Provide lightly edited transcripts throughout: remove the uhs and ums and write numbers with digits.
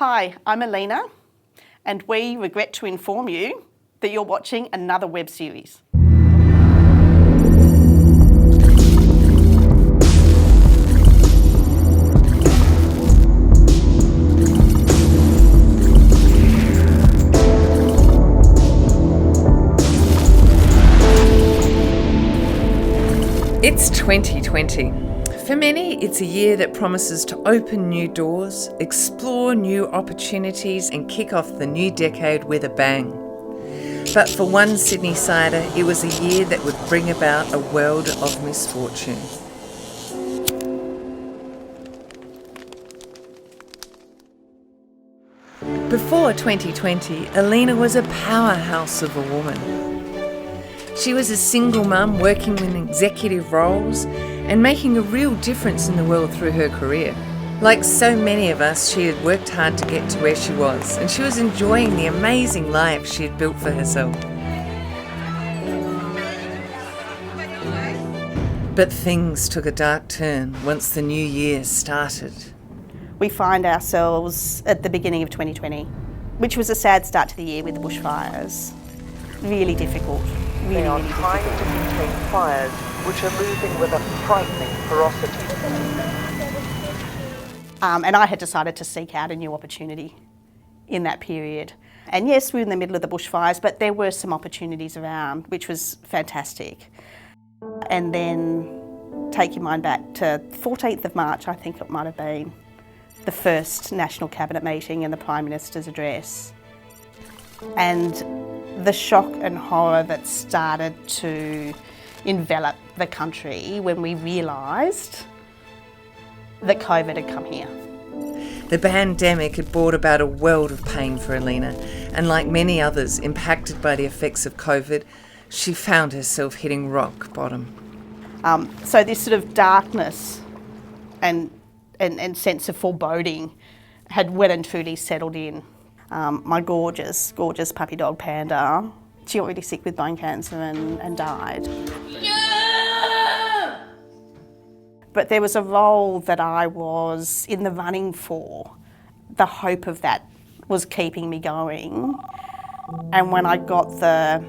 Hi, I'm Alina, and we regret to inform you that you're watching another web series. It's 2020. For many, it's a year that promises to open new doors, explore new opportunities and kick off the new decade with a bang. But for one Sydney-sider, it was a year that would bring about a world of misfortune. Before 2020, Alina was a powerhouse of a woman. She was a single mum working in executive roles and making a real difference in the world through her career. Like so many of us, she had worked hard to get to where she was, and she was enjoying the amazing life she had built for herself. But things took a dark turn once the new year started. We find ourselves at the beginning of 2020, which was a sad start to the year with the bushfires. Really difficult. They are trying to contain fires which are moving with a frightening ferocity. And I had decided to seek out a new opportunity in that period. And yes, we were in the middle of the bushfires, but there were some opportunities around, which was fantastic. And then take your mind back to 14th of March, I think it might have been, the first National Cabinet meeting and the Prime Minister's address. And the shock and horror that started to envelop the country when we realised that COVID had come here. The pandemic had brought about a world of pain for Alina, and like many others impacted by the effects of COVID, she found herself hitting rock bottom. So this sort of darkness and sense of foreboding had well and truly settled in. My gorgeous puppy dog Panda, she got really sick with bone cancer and died. Yeah! But there was a role that I was in the running for. The hope of that was keeping me going. And when I got the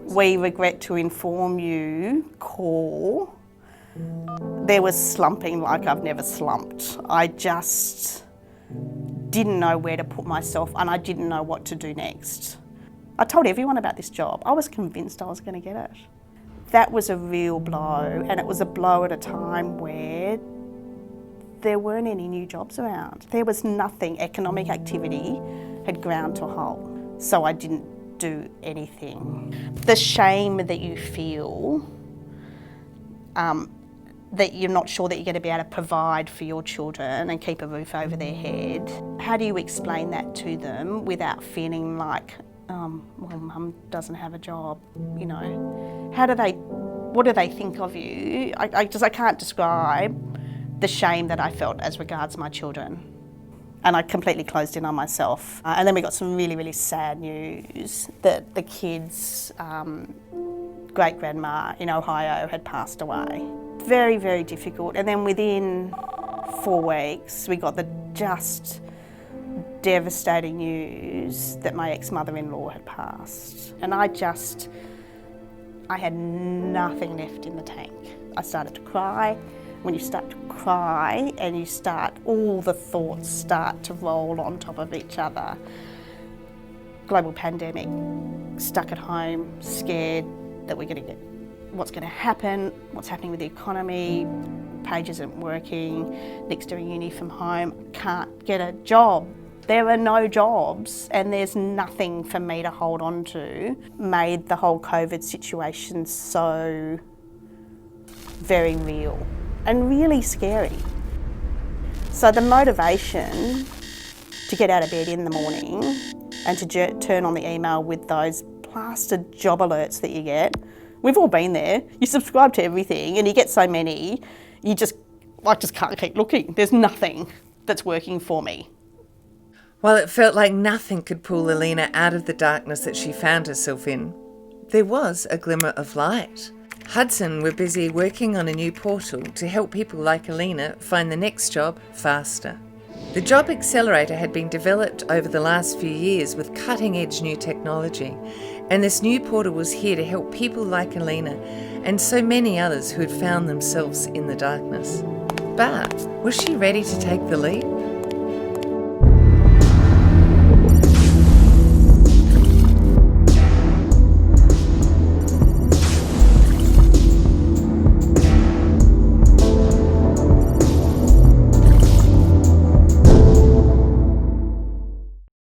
"we regret to inform you" call, there was slumping like I've never slumped. I just didn't know where to put myself and I didn't know what to do next. I told everyone about this job. I was convinced I was going to get it. That was a real blow, and it was a blow at a time where there weren't any new jobs around. There was nothing. Economic activity had ground to a halt, so I didn't do anything. The shame that you feel that you're not sure that you're going to be able to provide for your children and keep a roof over their head. How do you explain that to them without feeling like, well, mum doesn't have a job, you know? What do they think of you? I can't describe the shame that I felt as regards my children. And I completely closed in on myself. And then we got some really, really sad news that the kids' great-grandma in Ohio had passed away. Very, very difficult. And then within 4 weeks, we got the just devastating news that my ex-mother-in-law had passed. And I had nothing left in the tank. I started to cry. When you start to cry and all the thoughts start to roll on top of each other. Global pandemic, stuck at home, scared that we're going to get what's going to happen, what's happening with the economy, Paige isn't working, Nick's doing uni from home, can't get a job. There are no jobs and there's nothing for me to hold on to. Made the whole COVID situation so very real and really scary. So the motivation to get out of bed in the morning and to turn on the email with those blasted job alerts that you get. We've all been there. You subscribe to everything and you get so many, I just can't keep looking. There's nothing that's working for me. While it felt like nothing could pull Alina out of the darkness that she found herself in, there was a glimmer of light. Hudson were busy working on a new portal to help people like Alina find the next job faster. The Job Accelerator had been developed over the last few years with cutting-edge new technology, and this new portal was here to help people like Alina and so many others who had found themselves in the darkness. But was she ready to take the leap?